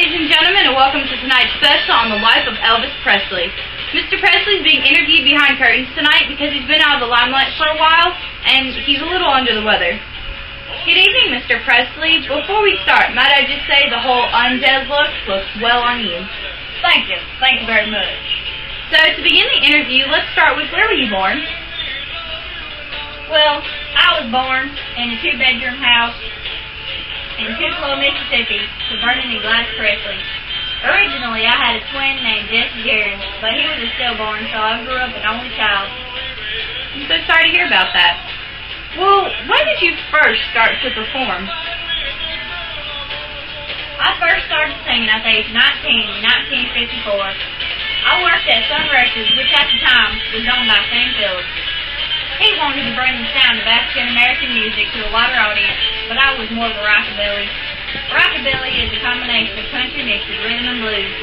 ladies and gentlemen, and welcome to tonight's special on the life of Elvis Presley. Mr. Presley is being interviewed behind curtains tonight because he's been out of the limelight for a while, and he's a little under the weather. Good evening, Mr. Presley. Before we start, might I just say the whole undead look looks well on you. Thank you. Thank you very much. So, to begin the interview, let's start with where were you born? Well, I was born in a two-bedroom house in Tupelo, Mississippi, to Vernon and Gladys Presley. Originally, I had a twin named Jesse Garrett, but he was a stillborn, so I grew up an only child. I'm so sorry to hear about that. Well, when did you first start to perform? I first started singing at the age 19 in 1954. I worked at Sun Records, which at the time was owned by Sam Phillips. He wanted to bring the sound of African-American music to a wider audience, but I was more of a rockabilly. Rockabilly is a combination of country mixed with rhythm and blues.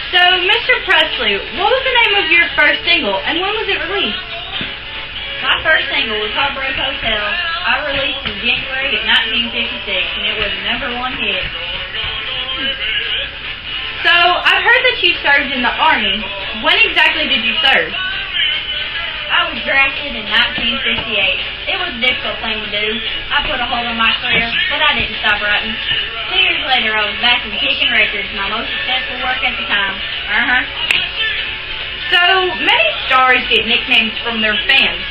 So, Mr. Presley, what was the name of your first single, and when was it released? My first single was Heartbreak Hotel. I released in January of 1956, and it was a #1 hit. So, I've heard that you served in the Army. When exactly did you serve? I was drafted in 1958. It was a difficult thing to do. I put a hold on my career, but I didn't stop writing. 2 years later, I was back in kicking records, my most successful work at the time. So, many stars get nicknames from their fans.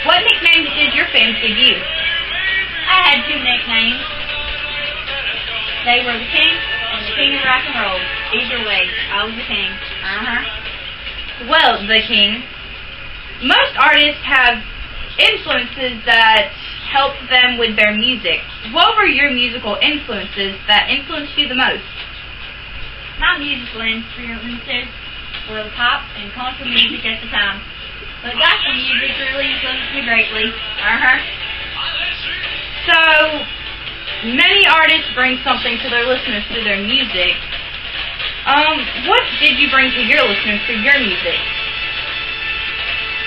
What nicknames did your fans give you? I had 2 nicknames. They were the King and the King of Rock and Roll. Either way, I was the King. Well, the King. Most artists have influences that help them with their music. What were your musical influences that influenced you the most? My musical influences were pop and country music at the time, but gospel music really influenced me greatly. So, many artists bring something to their listeners through their music. What did you bring to your listeners through your music?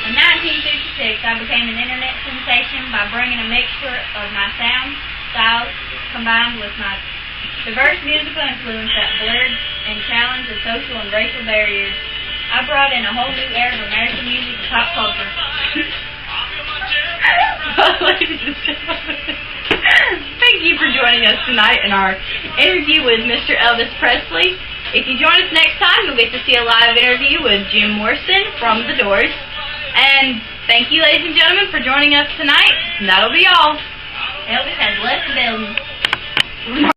In 1956, I became an internet sensation by bringing a mixture of my sound styles combined with my diverse musical influence that blurred and challenged the social and racial barriers. I brought in a whole new era of American music and pop culture. Well, ladies and gentlemen, thank you for joining us tonight in our interview with Mr. Elvis Presley. If you join us next time, you'll get to see a live interview with Jim Morrison from The Doors. And thank you, ladies and gentlemen, for joining us tonight. And that'll be all. Elvis has left the building.